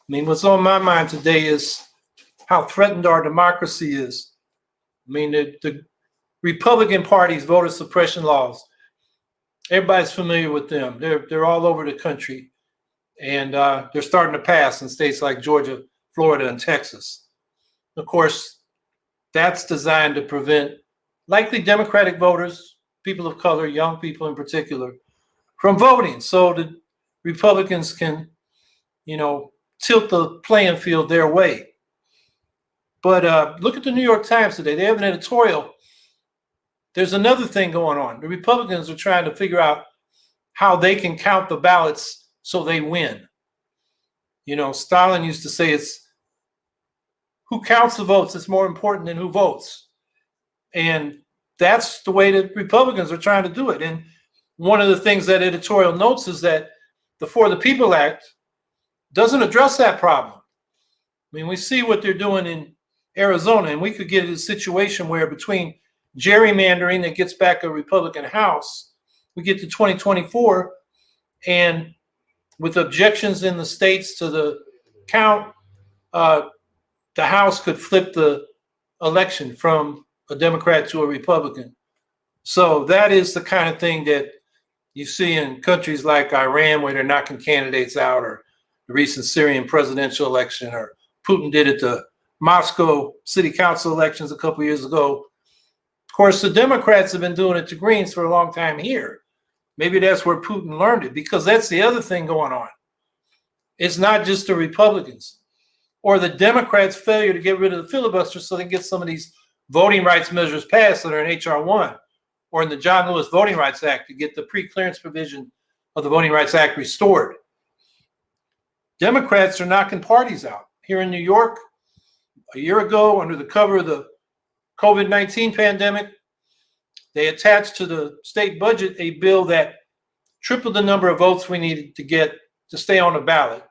mean, what's on my mind today is how threatened our democracy is. I mean, the Republican Party's voter suppression laws, everybody's familiar with them. They're all over the country, and they're starting to pass in states like Georgia, Florida, and Texas. Of course, that's designed to prevent likely Democratic voters, people of color, young people in particular, from voting, so the Republicans can, tilt the playing field their way. But look at the New York Times today. They have an editorial. There's another thing going on. The Republicans are trying to figure out how they can count the ballots so they win. Stalin used to say it's who counts the votes is more important than who votes. And that's the way that Republicans are trying to do it. And one of the things that editorial notes is that the For the People Act doesn't address that problem. I mean, we see what they're doing in Arizona, and we could get in a situation where between gerrymandering that gets back a Republican House, we get to 2024, and with objections in the states to the count, the House could flip the election from a Democrat to a Republican. So that is the kind of thing that you see in countries like Iran, where they're knocking candidates out, or the recent Syrian presidential election, or Putin did it to Moscow city council elections a couple years ago. Of course, the Democrats have been doing it to Greens for a long time here. Maybe that's where Putin learned it, because that's the other thing going on. It's not just the Republicans or the Democrats' failure to get rid of the filibuster so they can get some of these voting rights measures passed that are in H.R. 1 or in the John Lewis Voting Rights Act to get the pre-clearance provision of the Voting Rights Act restored. Democrats are knocking parties out. Here in New York, a year ago, under the cover of the COVID-19 pandemic, they attached to the state budget a bill that tripled the number of votes we needed to get to stay on the ballot,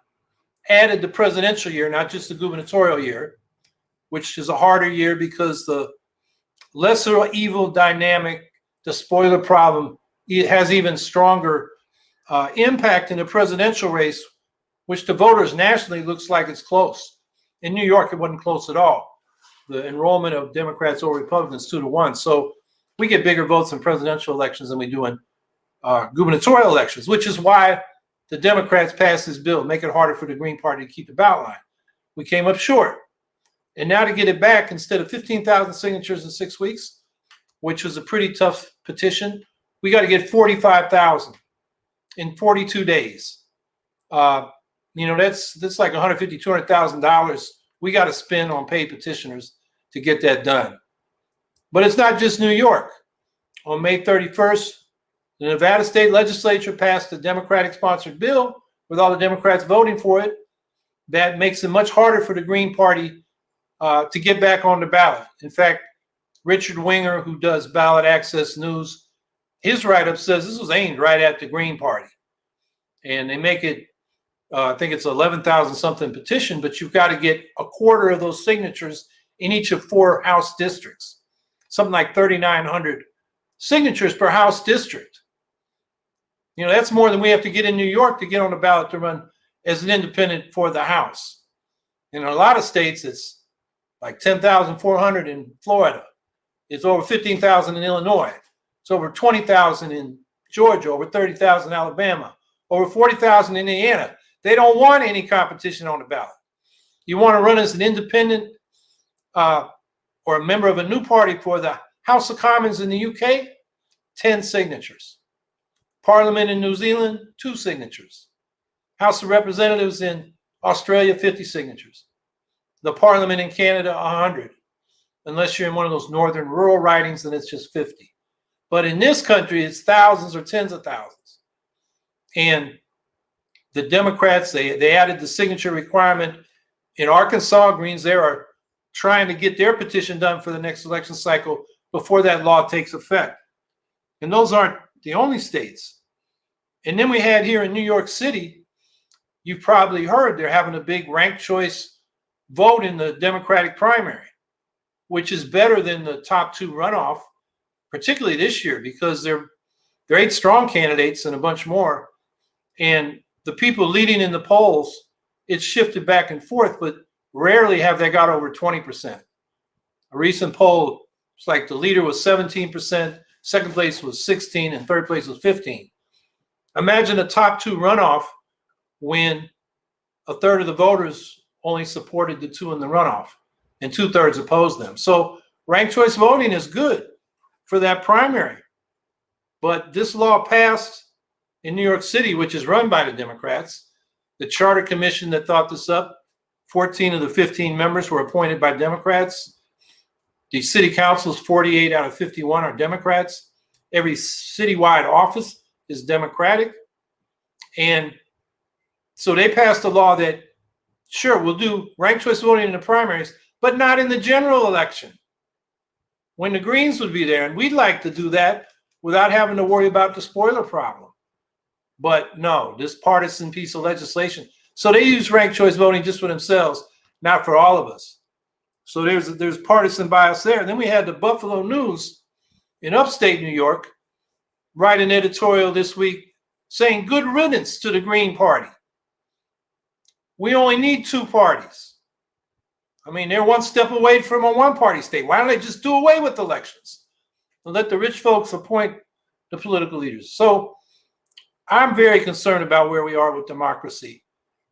added the presidential year, not just the gubernatorial year, which is a harder year because the lesser evil dynamic, the spoiler problem, it has even stronger impact in the presidential race, which to voters nationally looks like it's close. In New York, it wasn't close at all. The enrollment of Democrats over Republicans 2-1. So we get bigger votes in presidential elections than we do in gubernatorial elections, which is why the Democrats passed this bill, make it harder for the Green Party to keep the ballot line. We came up short. And now to get it back, instead of 15,000 signatures in 6 weeks, which was a pretty tough petition, we got to get 45,000 in 42 days. That's like $150,000, $200,000 we got to spend on paid petitioners to get that done. But it's not just New York. On May 31st, the Nevada State Legislature passed a Democratic-sponsored bill with all the Democrats voting for it that makes it much harder for the Green Party to get back on the ballot. In fact, Richard Winger, who does Ballot Access News, his write-up says this was aimed right at the Green Party. And they make it, I think it's 11,000 something petition, but you've got to get a quarter of those signatures in each of 4 House districts, something like 3,900 signatures per House district. That's more than we have to get in New York to get on the ballot to run as an independent for the House. In a lot of states, it's like 10,400 in Florida. It's over 15,000 in Illinois. It's over 20,000 in Georgia, over 30,000 in Alabama, over 40,000 in Indiana. They don't want any competition on the ballot. You want to run as an independent or a member of a new party for the House of Commons in the UK, 10 signatures. Parliament in New Zealand, 2 signatures. House of Representatives in Australia, 50 signatures. The Parliament in Canada, 100. Unless you're in one of those northern rural ridings, then it's just 50. But in this country, it's thousands or tens of thousands. And the Democrats, they added the signature requirement. In Arkansas, Greens there are trying to get their petition done for the next election cycle before that law takes effect. And those aren't the only states. And then we had here in New York City, you've probably heard they're having a big ranked choice vote in the Democratic primary, which is better than the top 2 runoff, particularly this year, because they're 8 strong candidates and a bunch more. And the people leading in the polls it's shifted back and forth, but rarely have they got over 20%. A recent poll, it's like the leader was 17%, second place was 16, and third place was 15. Imagine a top two runoff when a third of the voters only supported the two in the runoff and 2/3 opposed them. So ranked choice voting is good for that primary. But this law passed in New York City, which is run by the Democrats. The charter commission that thought this up, 14 of the 15 members were appointed by Democrats. The city councils, 48 out of 51 are Democrats. Every citywide office is Democratic. And so they passed a law that, sure, we'll do ranked choice voting in the primaries, but not in the general election, when the Greens would be there. And we'd like to do that without having to worry about the spoiler problem. But no, this partisan piece of legislation. So they use ranked choice voting just for themselves, not for all of us. So there's partisan bias there. And then we had the Buffalo News in upstate New York write an editorial this week saying good riddance to the Green Party. We only need two parties. I mean, they're one step away from a one-party state. Why don't they just do away with elections and let the rich folks appoint the political leaders? So I'm very concerned about where we are with democracy.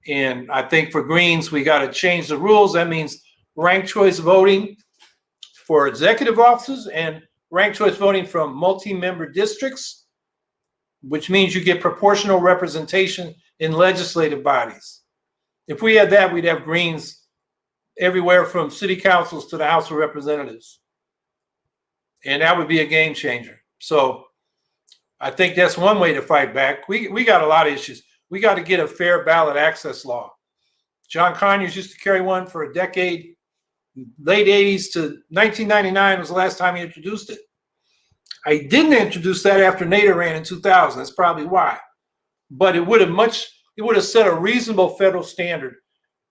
And I think for Greens, we got to change the rules. That means ranked choice voting for executive offices and ranked choice voting from multi-member districts, which means you get proportional representation in legislative bodies. If we had that, we'd have Greens everywhere from city councils to the House of Representatives. And that would be a game changer. So I think that's one way to fight back. We got a lot of issues. We got to get a fair ballot access law. John Conyers used to carry one for a decade. Late 80s to 1999 was the last time he introduced it. I didn't introduce that after Nader ran in 2000. That's probably why. But it would have set a reasonable federal standard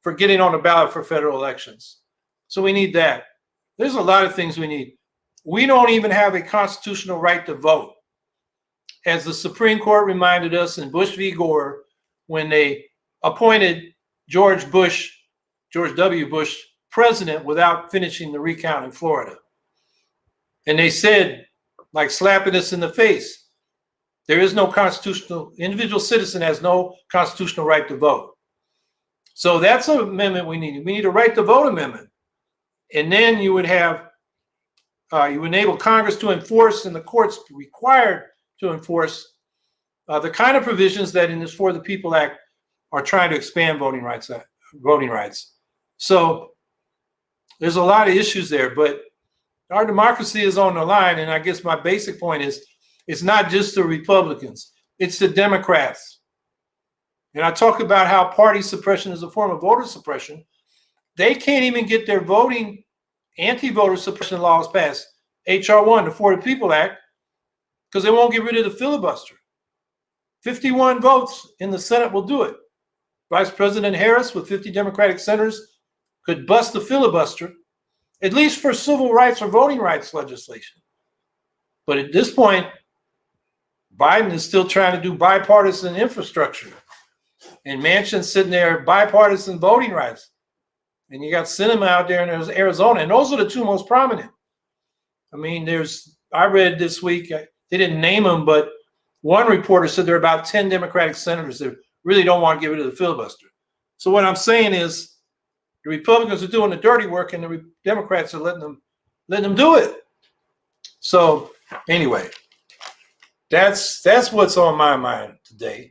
for getting on the ballot for federal elections. So we need that. There's a lot of things we need. We don't even have a constitutional right to vote. As the Supreme Court reminded us in Bush v. Gore, when they appointed George W. Bush, president without finishing the recount in Florida. And they said, like slapping us in the face, there is no individual citizen has no constitutional right to vote. So that's an amendment we need. We need a right to vote amendment. And then you would have, you enable Congress to enforce and the courts required to enforce the kind of provisions that in this For the People Act are trying to expand voting rights. So there's a lot of issues there, but our democracy is on the line. And I guess my basic point is, it's not just the Republicans, it's the Democrats. And I talk about how party suppression is a form of voter suppression. They can't even get their anti-voter suppression laws passed, H.R. 1, the For the People Act, because they won't get rid of the filibuster. 51 votes in the Senate will do it. Vice President Harris, with 50 Democratic senators, could bust the filibuster, at least for civil rights or voting rights legislation. But at this point, Biden is still trying to do bipartisan infrastructure. And Manchin's sitting there, bipartisan voting rights. And you got Sinema out there in Arizona. And those are the two most prominent. I mean, I read this week, they didn't name them, but one reporter said there are about 10 Democratic senators that really don't want to get rid of the filibuster. So what I'm saying is, the Republicans are doing the dirty work, and the Democrats are letting them do it. So anyway, that's what's on my mind today.